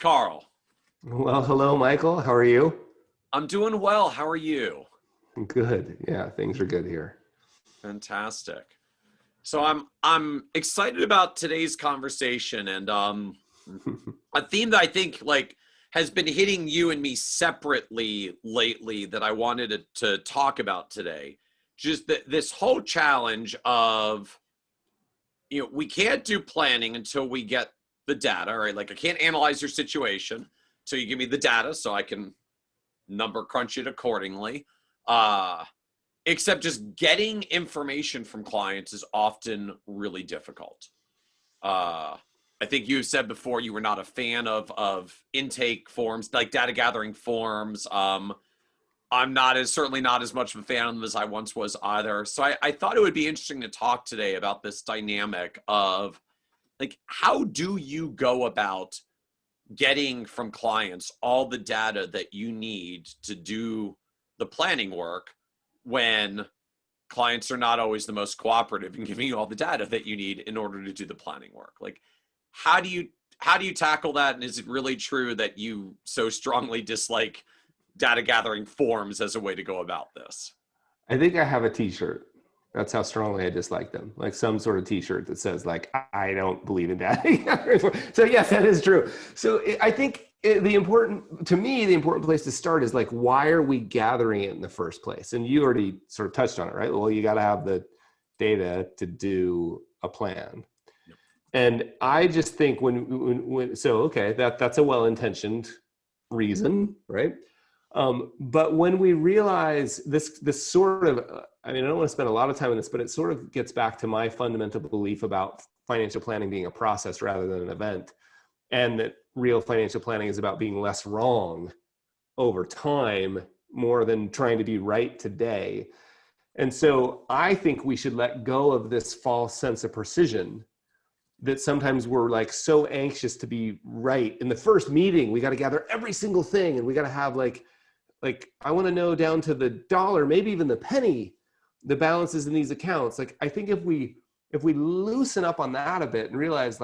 Carl. Well, hello, Michael. How are you? I'm doing well. How are you? Good. Yeah, things are good here. Fantastic. So I'm excited about today's conversation and a theme that I think has been hitting you and me separately lately that I wanted to talk about today. Just this whole challenge of we can't do planning until we get the data, right? Like I can't analyze your situation until you give me the data so I can number crunch it accordingly. Except just getting information from clients is often really difficult. I think you've said before you were not a fan of intake forms, like data gathering forms. I'm certainly not as much of a fan of them as I once was either. So I thought it would be interesting to talk today about this dynamic of how do you go about getting from clients all the data that you need to do the planning work when clients are not always the most cooperative in giving you all the data that you need in order to do the planning work. How do you tackle that? And is it really true that you so strongly dislike data gathering forms as a way to go about this? I think I have a t-shirt. That's how strongly I dislike them. Like some sort of t-shirt that says I don't believe in data. So yes, that is true. So I think the important place to start is why are we gathering it in the first place? And you already sort of touched on it, right? Well, you got to have the data to do a plan. Yep. And I just think that's a well-intentioned reason, right? But when we realize this sort of, I don't want to spend a lot of time on this, but it sort of gets back to my fundamental belief about financial planning being a process rather than an event. And that real financial planning is about being less wrong over time, more than trying to be right today. And so I think we should let go of this false sense of precision that sometimes we're so anxious to be right. In the first meeting, we got to gather every single thing, and we got to have I want to know down to the dollar, maybe even the penny, the balances in these accounts. I think if we loosen up on that a bit and realize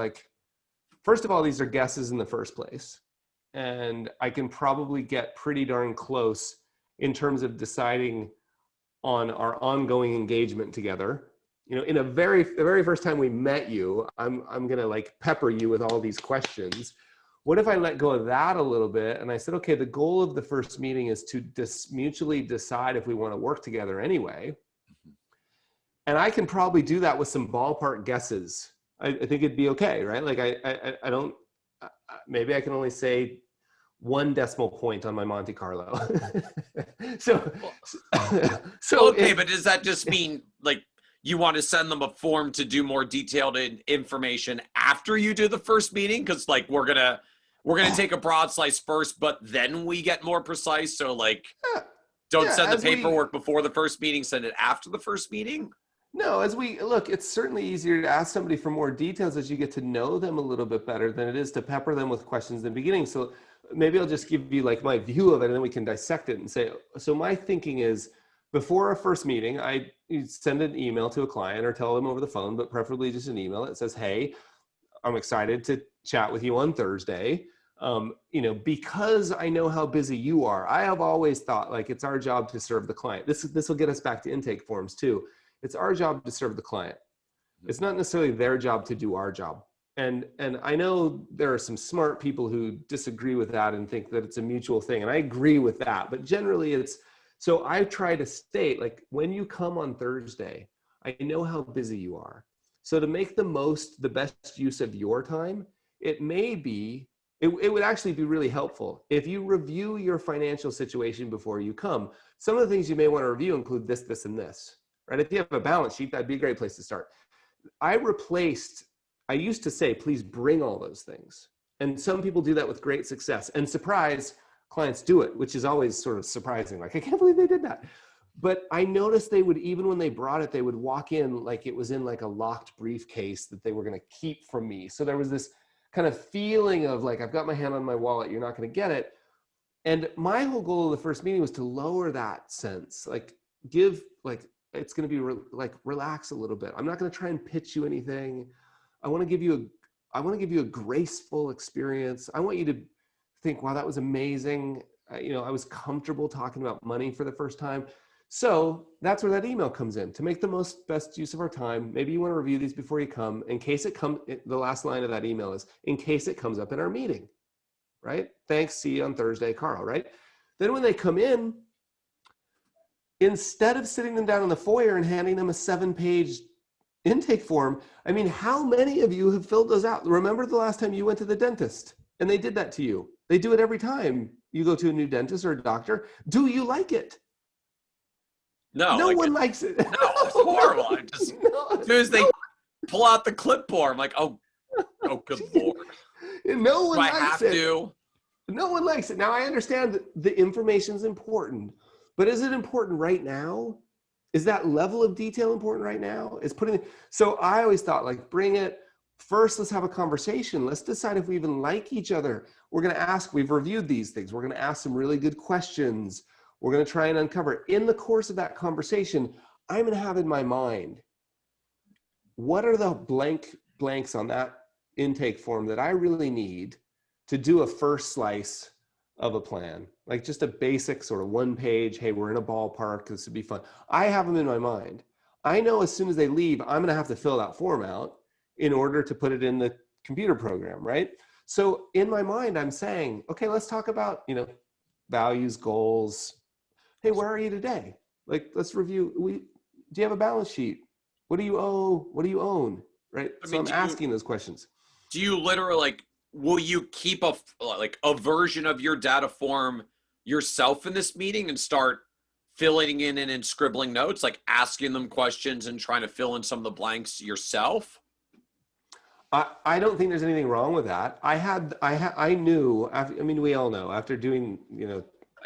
first of all, these are guesses in the first place. And I can probably get pretty darn close in terms of deciding on our ongoing engagement together. In the very first time we met you, I'm going to pepper you with all these questions. What if I let go of that a little bit and I said, okay, the goal of the first meeting is to mutually decide if we want to work together anyway. And I can probably do that with some ballpark guesses. I think it'd be okay, right? Maybe I can only say 1 decimal point on my Monte Carlo. Okay, but does that just mean you want to send them a form to do more detailed information after you do the first meeting? Because we're gonna take a broad slice first, but then we get more precise. So don't send the paperwork before the first meeting, send it after the first meeting. No, as we look, it's certainly easier to ask somebody for more details as you get to know them a little bit better than it is to pepper them with questions in the beginning. So maybe I'll just give you my view of it, and then we can dissect it and say, so my thinking is before a first meeting, I send an email to a client or tell them over the phone, but preferably just an email that says, hey, I'm excited to chat with you on Thursday. Because I know how busy you are. I have always thought it's our job to serve the client. This will get us back to intake forms too. It's our job to serve the client. It's not necessarily their job to do our job. And I know there are some smart people who disagree with that and think that it's a mutual thing. And I agree with that, but generally so I try to state when you come on Thursday, I know how busy you are. So to make the best use of your time, it would actually be really helpful if you review your financial situation before you come. Some of the things you may want to review include this, this, and this, right? If you have a balance sheet, that'd be a great place to start. I used to say, please bring all those things. And some people do that with great success. And surprise, clients do it, which is always sort of surprising. I can't believe they did that. But I noticed they would, even when they brought it, they would walk in like it was in a locked briefcase that they were going to keep from me. So there was this kind of feeling of I've got my hand on my wallet, you're not going to get it. And my whole goal of the first meeting was to lower that sense, it's going to be relax a little bit. I'm not going to try and pitch you anything. I want to give you a graceful experience. I want you to think, wow, that was amazing. I was comfortable talking about money for the first time. So that's where that email comes in, to make the best use of our time. Maybe you want to review these before you come. In case the last line of that email is, in case it comes up in our meeting, right? Thanks, see you on Thursday, Carl, right? Then when they come in, instead of sitting them down in the foyer and handing them a 7-page intake form, I mean, how many of you have filled those out? Remember the last time you went to the dentist and they did that to you? They do it every time you go to a new dentist or a doctor. Do you like it? No, No one likes it. No, it's horrible. I just, as soon as they pull out the clipboard, I'm like, oh, good Lord. No one likes it. Do I have to? No one likes it. Now, I understand that the information is important, but is it important right now? Is that level of detail important right now? So I always thought, like, bring it. First, let's have a conversation. Let's decide if we even like each other. We're going to ask, we've reviewed these things. We're going to ask some really good questions. We're going to try and uncover. In the course of that conversation, I'm going to have in my mind, what are the blanks on that intake form that I really need to do a first slice of a plan? Like just a basic sort of 1-page, hey, we're in a ballpark, this would be fun. I have them in my mind. I know as soon as they leave, I'm going to have to fill that form out in order to put it in the computer program, right? So in my mind, I'm saying, okay, let's talk about, values, goals. Hey, where are you today? Like, let's review. Do you have a balance sheet? What do you owe? What do you own? Right? So I'm asking those questions. Do you literally, will you keep a version of your data form yourself in this meeting and start filling in and scribbling notes, like asking them questions and trying to fill in some of the blanks yourself? I don't think there's anything wrong with that. I knew, we all know after doing,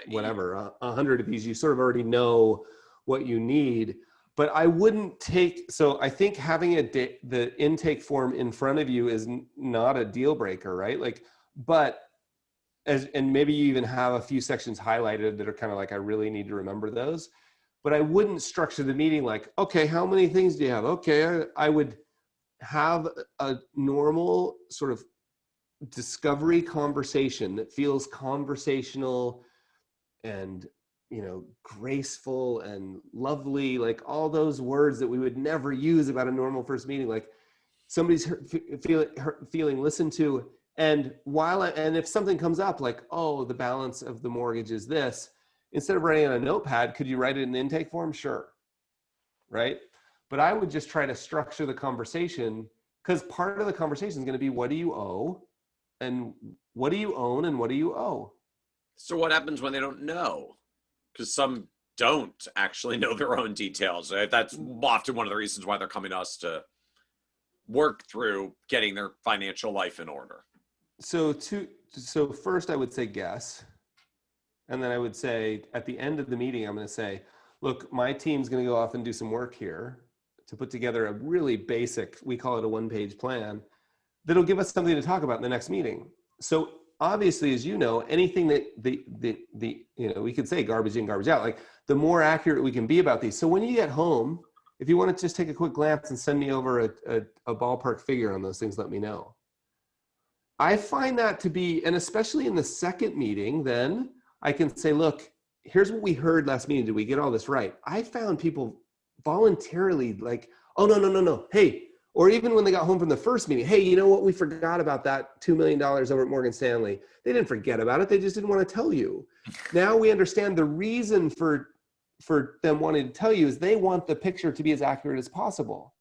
whatever, 100 of these, you sort of already know what you need, but I wouldn't so I think having the intake form in front of you is not a deal breaker, right? And maybe you even have a few sections highlighted that are kind of like, I really need to remember those, but I wouldn't structure the meeting like, okay, how many things do you have? Okay, I would have a normal sort of discovery conversation that feels conversational and graceful and lovely, like all those words that we would never use about a normal first meeting, like somebody's feeling listened to. And if something comes up like, oh, the balance of the mortgage is this, instead of writing on a notepad, could you write it in the intake form? Sure. Right. But I would just try to structure the conversation, because part of the conversation is going to be, what do you owe and what do you own and what do you owe? So what happens when they don't know? Because some don't actually know their own details. That's often one of the reasons why they're coming to us to work through getting their financial life in order. So first I would say guess. And then I would say at the end of the meeting, I'm going to say, look, my team's going to go off and do some work here to put together a really basic, we call it a 1-page plan, that'll give us something to talk about in the next meeting. So obviously, as you know, anything that we could say garbage in, garbage out, like the more accurate we can be about these. So when you get home, if you want to just take a quick glance and send me over a ballpark figure on those things, let me know. I find that to be, and especially in the second meeting, then I can say, look, here's what we heard last meeting. Did we get all this right? I found people voluntarily like, oh, no. Hey, or even when they got home from the first meeting, hey, you know what? We forgot about that $2 million over at Morgan Stanley. They didn't forget about it. They just didn't want to tell you. Now we understand the reason for them wanting to tell you is they want the picture to be as accurate as possible.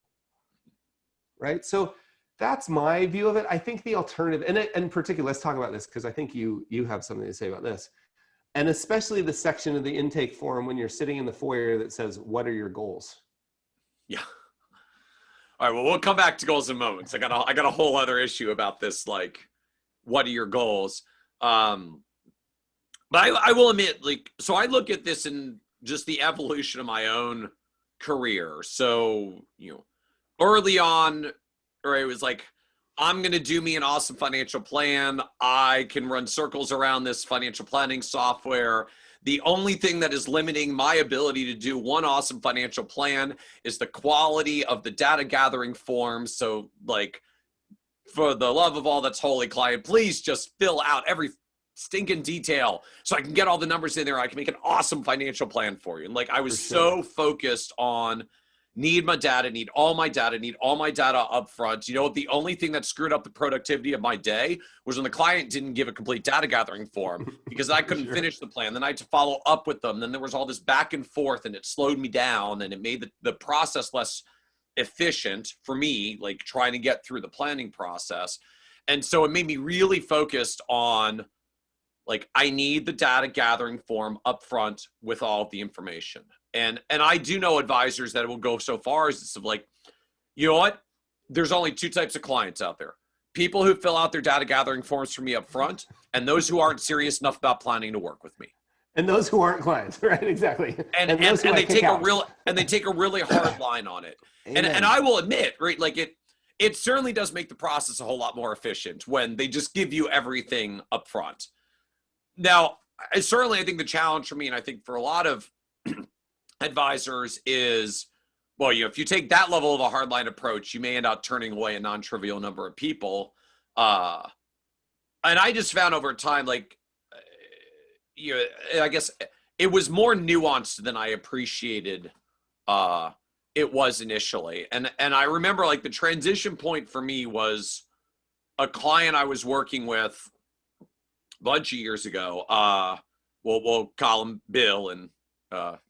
Right? So that's my view of it. I think the alternative, and in particular, let's talk about this because I think you have something to say about this. And especially the section of the intake form when you're sitting in the foyer that says, what are your goals? Yeah. All right, well, we'll come back to goals in moments. I got a whole other issue about this, like, what are your goals? But I will admit, so I look at this in just the evolution of my own career. So, early on, it was like, I'm going to do me an awesome financial plan. I can run circles around this financial planning software. The only thing that is limiting my ability to do one awesome financial plan is the quality of the data gathering form. So for the love of all that's holy, client, please just fill out every stinking detail so I can get all the numbers in there. I can make an awesome financial plan for you. And like, I was so focused on need my data, need all my data up front. You know, the only thing that screwed up the productivity of my day was when the client didn't give a complete data gathering form because I couldn't finish the plan. Then I had to follow up with them. Then there was all this back and forth and it slowed me down and it made the process less efficient for me, like trying to get through the planning process. And so it made me really focused on like, I need the data gathering form up front with all of the information. And I do know advisors that will go so far as to like, you know what? There's only two types of clients out there. People who fill out their data gathering forms for me up front, and those who aren't serious enough about planning to work with me. And those who aren't clients, right? Exactly. And they take a really hard line on it. And I will admit, right, like it certainly does make the process a whole lot more efficient when they just give you everything up front. Now, I think the challenge for me, and I think for a lot of advisors is, well, you know, if you take that level of a hardline approach, you may end up turning away a non-trivial number of people. And I just found over time, like, you know, I guess it was more nuanced than I appreciated it was initially. And I remember like the transition point for me was a client I was working with a bunch of years ago. We'll call him Bill, and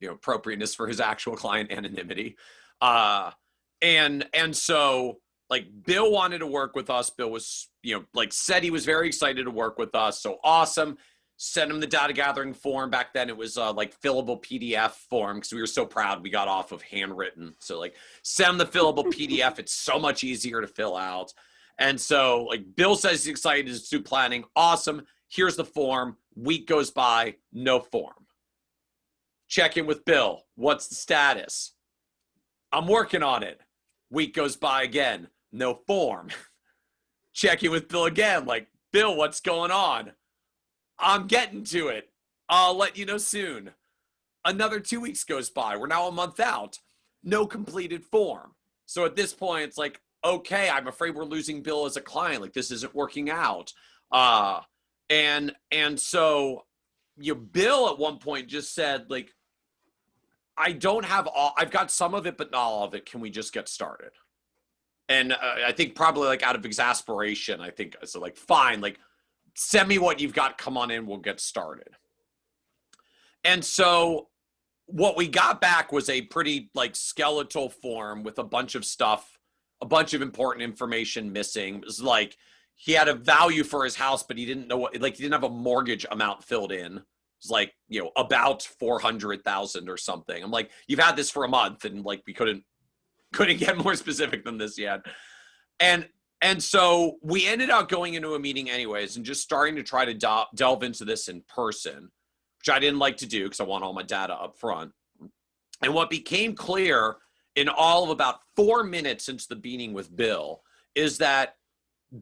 you know, appropriateness for his actual client anonymity. And so like Bill wanted to work with us. Bill was, you know, like said he was very excited to work with us. So awesome. Sent him the data gathering form. Back then it was like fillable PDF form because we were so proud we got off of handwritten. So like send the fillable PDF. It's so much easier to fill out. And so like Bill says he's excited to do planning. Awesome. Here's the form. Week goes by, no form. Check in with Bill. What's the status? I'm working on it. Week goes by again, no form. Check in with Bill again. Like, Bill, what's going on? I'm getting to it. I'll let you know soon. Another 2 weeks goes by. We're now a month out. No completed form. So at this point, it's like, okay, I'm afraid we're losing Bill as a client. Like, this isn't working out. And so Bill at one point just said, like, I've got some of it, but not all of it. Can we just get started? And I think probably like out of exasperation, I think, so like, fine, like, send me what you've got. Come on in. We'll get started. And so what we got back was a pretty like skeletal form with a bunch of stuff, a bunch of important information missing. It was like, he had a value for his house, but he didn't know what, like, he didn't have a mortgage amount filled in. It was like, you know, about 400,000 or something. I'm like, you've had this for a month, and like, we couldn't get more specific than this yet. And so we ended up going into a meeting anyways and just starting to try to delve into this in person, which I didn't like to do because I want all my data up front. And what became clear in all of about 4 minutes since the meeting with Bill is that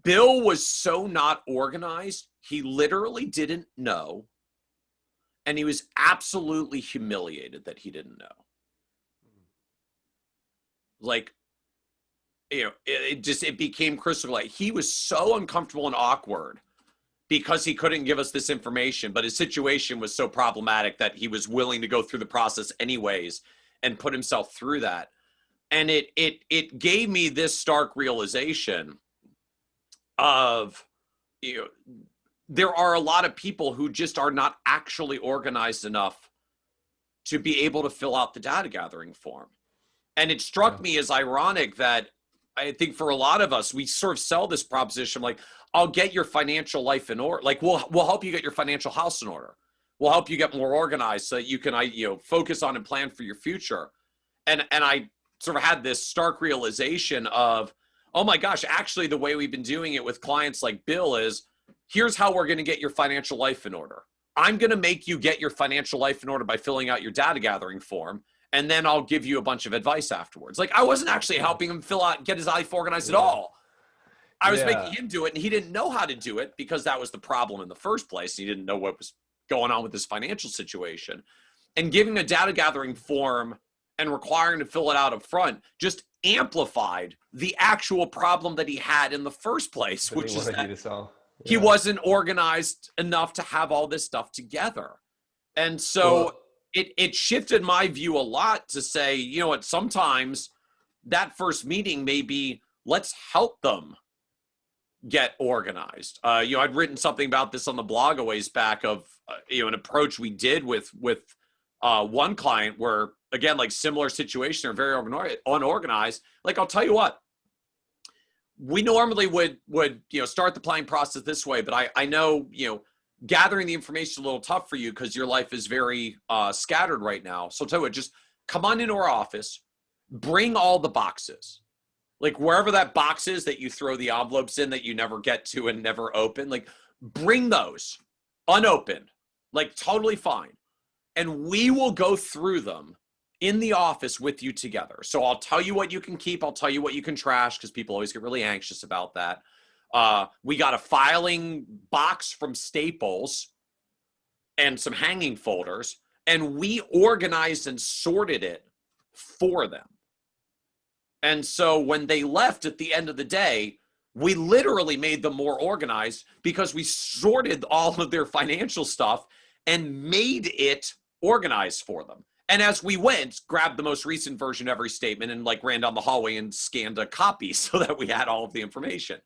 Bill was so not organized, he literally didn't know. And he was absolutely humiliated that he didn't know. Like, you know, it became crystal clear. He was so uncomfortable and awkward because he couldn't give us this information, but his situation was so problematic that he was willing to go through the process anyways and put himself through that. And it gave me this stark realization of, you know, there are a lot of people who just are not actually organized enough to be able to fill out the data gathering form. And it struck me as ironic that I think for a lot of us, we sort of sell this proposition like, I'll get your financial life in order. Like, we'll help you get your financial house in order. We'll help you get more organized so that you can, focus on and plan for your future. And I sort of had this stark realization of, oh my gosh, actually the way we've been doing it with clients like Bill is, here's how we're going to get your financial life in order. I'm going to make you get your financial life in order by filling out your data gathering form. And then I'll give you a bunch of advice afterwards. Like, I wasn't actually helping him get his life organized at all. I was making him do it, and he didn't know how to do it because that was the problem in the first place. He didn't know what was going on with his financial situation. And giving a data gathering form and requiring to fill it out up front just amplified the actual problem that he had in the first place, which is that he Yeah. wasn't organized enough to have all this stuff together. And so Well, it shifted my view a lot to say, you know what, sometimes that first meeting may be, let's help them get organized. You know, I'd written something about this on the blog a ways back of, you know, an approach we did with one client where, again, like similar situation, they're very unorganized. Like, I'll tell you what, we normally would, you know, start the planning process this way, but I know, you know, gathering the information is a little tough for you because your life is very scattered right now. So I'll tell you what, just come on into our office, bring all the boxes. Like wherever that box is that you throw the envelopes in that you never get to and never open, like bring those unopened, like totally fine. And we will go through them in the office with you together. So I'll tell you what you can keep. I'll tell you what you can trash because people always get really anxious about that. We got a filing box from Staples and some hanging folders, and we organized and sorted it for them. And so when they left at the end of the day, we literally made them more organized because we sorted all of their financial stuff and made it organized for them. And as we went, grabbed the most recent version of every statement and like ran down the hallway and scanned a copy so that we had all of the information.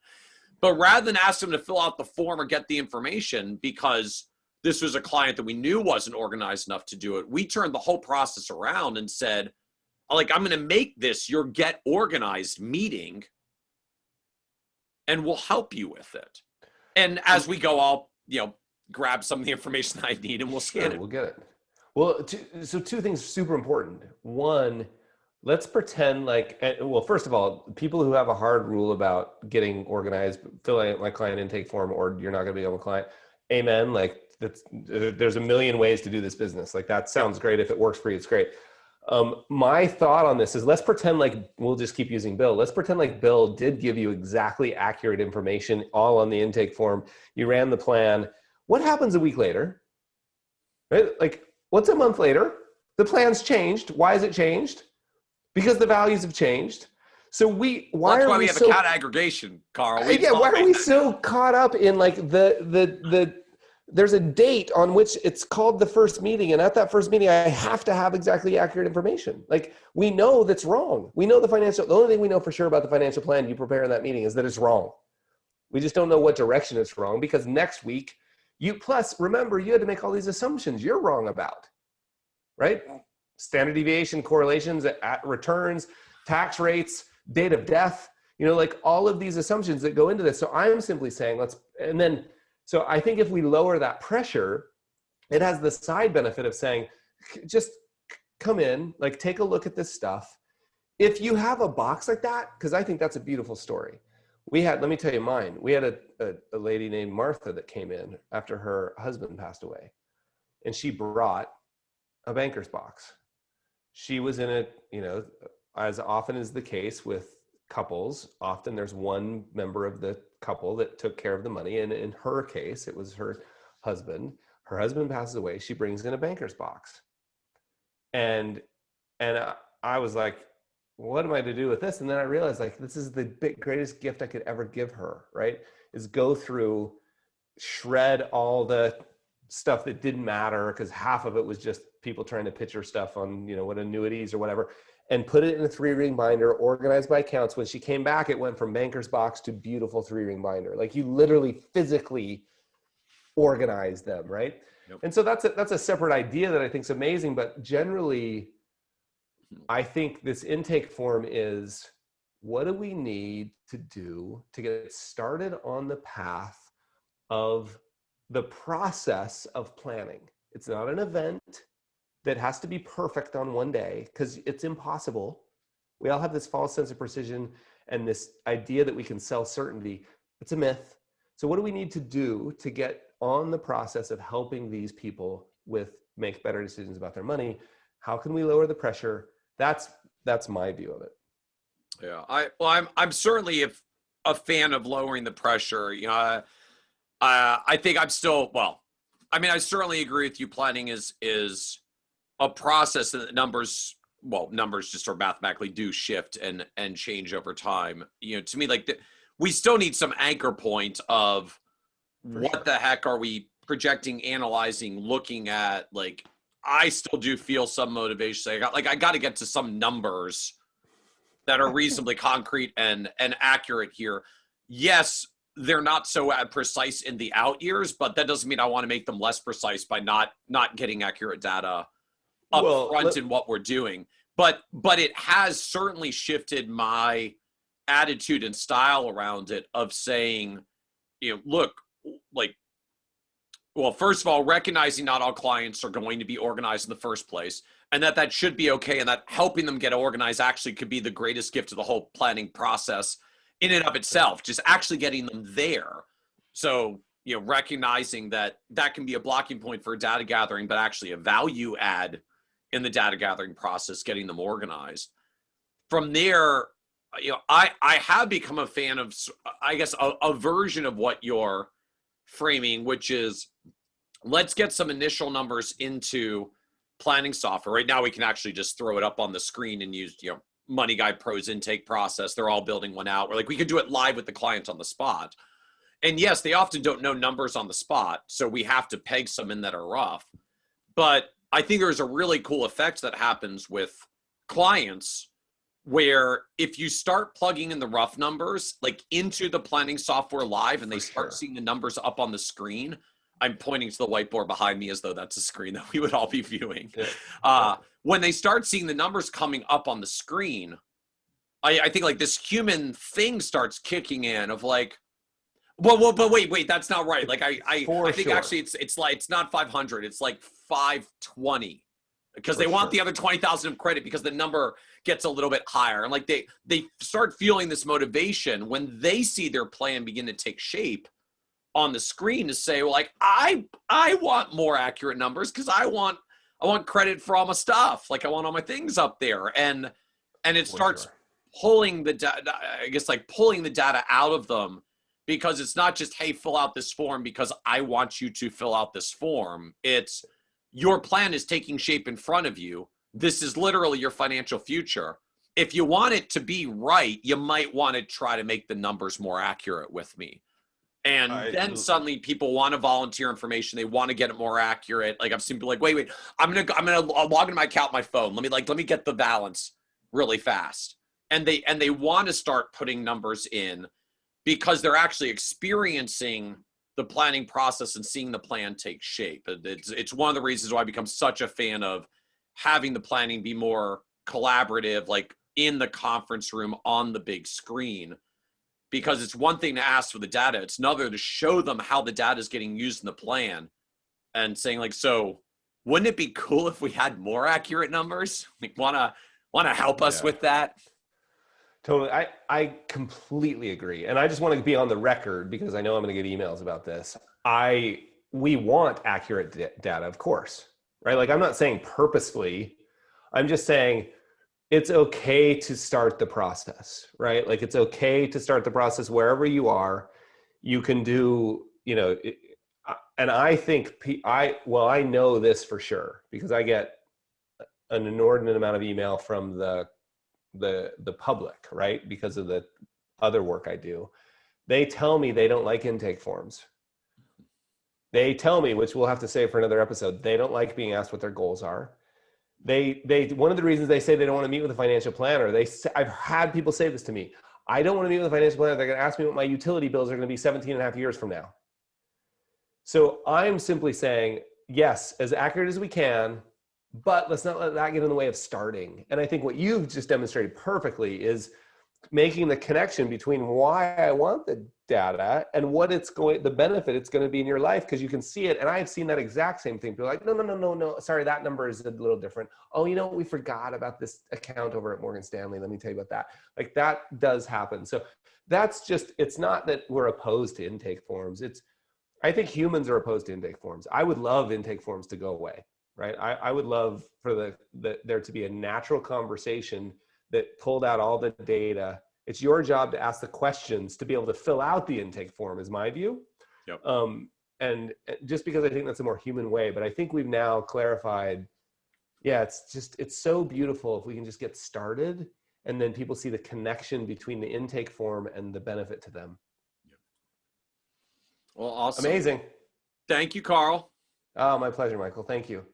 But rather than ask them to fill out the form or get the information because this was a client that we knew wasn't organized enough to do it, we turned the whole process around and said, like, I'm going to make this your get organized meeting and we'll help you with it. And as we go, I'll, you know, grab some of the information that I need and we'll scan it. We'll get it. Well, so two things super important. One, let's pretend like, well, first of all, people who have a hard rule about getting organized, filling out my client intake form, or you're not going to be able to client, amen. Like there's a million ways to do this business. Like that sounds great. If it works for you, it's great. My thought on this is let's pretend like, we'll just keep using Bill. Let's pretend like Bill did give you exactly accurate information all on the intake form. You ran the plan. What happens a week later? Right? Like what's a month later? The plan's changed. Why has it changed? Because the values have changed. So why that's are why we have so, account aggregation, Carl. why are we so caught up in like there's a date on which it's called the first meeting. And at that first meeting, I have to have exactly accurate information. Like we know that's wrong. We know the only thing we know for sure about the financial plan you prepare in that meeting is that it's wrong. We just don't know what direction it's wrong because next week remember, you had to make all these assumptions you're wrong about, right? Standard deviation, correlations, returns, tax rates, date of death, you know, like all of these assumptions that go into this. So I'm simply saying so I think if we lower that pressure, it has the side benefit of saying, just come in, like take a look at this stuff. If you have a box like that, because I think that's a beautiful story. Let me tell you mine. We had a lady named Martha that came in after her husband passed away, and she brought a banker's box. She was in it, you know, as often is the case with couples, often there's one member of the couple that took care of the money. And in her case, it was her husband. Her husband passes away. She brings in a banker's box. And I was like, what am I to do with this? And then I realized like, this is the greatest gift I could ever give her, right? Is go through, shred all the stuff that didn't matter because half of it was just people trying to pitch her stuff on, you know, what annuities or whatever, and put it in a 3-ring binder, organized by accounts. When she came back, it went from banker's box to beautiful 3-ring binder. Like you literally physically organize them, right? Yep. And so that's a separate idea that I think is amazing. But generally, I think this intake form is, what do we need to do to get started on the path of the process of planning? It's not an event that has to be perfect on one day because it's impossible. We all have this false sense of precision and this idea that we can sell certainty. It's a myth. So what do we need to do to get on the process of helping these people make better decisions about their money? How can we lower the pressure? That's my view of it. Yeah, I'm certainly a fan of lowering the pressure. You know, I think I'm still, I certainly agree with you. Planning is a process that numbers just sort of mathematically do shift and change over time. You know, to me, like we still need some anchor point of what the heck are we projecting, analyzing, looking at? Like, I still do feel some motivation. I got to get to some numbers that are reasonably concrete and accurate here. Yes, they're not so precise in the out years, but that doesn't mean I want to make them less precise by not getting accurate data up front in what we're doing. But it has certainly shifted my attitude and style around it of saying, look, like, well, first of all, recognizing not all clients are going to be organized in the first place, and that should be okay, and that helping them get organized actually could be the greatest gift of the whole planning process in and of itself, just actually getting them there. So, recognizing that can be a blocking point for data gathering, but actually a value add in the data gathering process, getting them organized. From there, I have become a fan of, I guess, a version of what you're framing, which is, let's get some initial numbers into planning software. Right now, we can actually just throw it up on the screen and use, Money Guide Pro's intake process. They're all building one out. We're like, we could do it live with the client on the spot. And yes, they often don't know numbers on the spot, so we have to peg some in that are rough. But I think there's a really cool effect that happens with clients where if you start plugging in the rough numbers, like into the planning software live, and they start seeing the numbers up on the screen, I'm pointing to the whiteboard behind me as though that's a screen that we would all be viewing. Yeah. When they start seeing the numbers coming up on the screen, I think like this human thing starts kicking in of like, well, but wait, that's not right. Like I think actually it's like, it's not 500, it's like 520, because they want the other 20,000 of credit because the number gets a little bit higher. And like they start feeling this motivation when they see their plan begin to take shape on the screen to say, well, like, I want more accurate numbers because I want credit for all my stuff. Like, I want all my things up there. And it starts pulling the data, I guess, like pulling the data out of them, because it's not just, hey, fill out this form because I want you to fill out this form. It's your plan is taking shape in front of you. This is literally your financial future. If you want it to be right, you might want to try to make the numbers more accurate with me. And then suddenly people want to volunteer information. They want to get it more accurate. Like, I've seen people like, wait, I'm gonna log into my account, my phone. Let me get the balance really fast. And they want to start putting numbers in because they're actually experiencing the planning process and seeing the plan take shape. It's one of the reasons why I become such a fan of having the planning be more collaborative, like in the conference room on the big screen. Because it's one thing to ask for the data, it's another to show them how the data is getting used in the plan, and saying like, so wouldn't it be cool if we had more accurate numbers? Like, wanna help us with that? Totally. I completely agree. And I just want to be on the record because I know I'm going to get emails about this. We want accurate data, of course, right? Like, I'm not saying purposefully, I'm just saying it's okay to start the process, right? Like, it's okay to start the process wherever you are. You can do, and I think I know this for sure because I get an inordinate amount of email from the public, right? Because of the other work I do. They tell me they don't like intake forms. They tell me, which we'll have to say for another episode, they don't like being asked what their goals are. They one of the reasons they say they don't want to meet with a financial planner, I've had people say this to me. I don't want to meet with a financial planner. They're going to ask me what my utility bills are going to be 17 and a half years from now. So I'm simply saying, yes, as accurate as we can, but let's not let that get in the way of starting. And I think what you've just demonstrated perfectly is making the connection between why I want the data and what the benefit it's going to be in your life, because you can see it. And I've seen that exact same thing. People are like, no, sorry, that number is a little different. Oh, we forgot about this account over at Morgan Stanley. Let me tell you about that. Like, that does happen. So that's just, it's not that we're opposed to intake forms. I think humans are opposed to intake forms. I would love intake forms to go away, right? I would love for there to be a natural conversation that pulled out all the data. It's your job to ask the questions to be able to fill out the intake form, is my view. Yep. And just because I think that's a more human way, but I think we've now clarified, it's so beautiful if we can just get started and then people see the connection between the intake form and the benefit to them. Well, awesome. Amazing. Thank you, Carl. Oh, my pleasure, Michael. Thank you.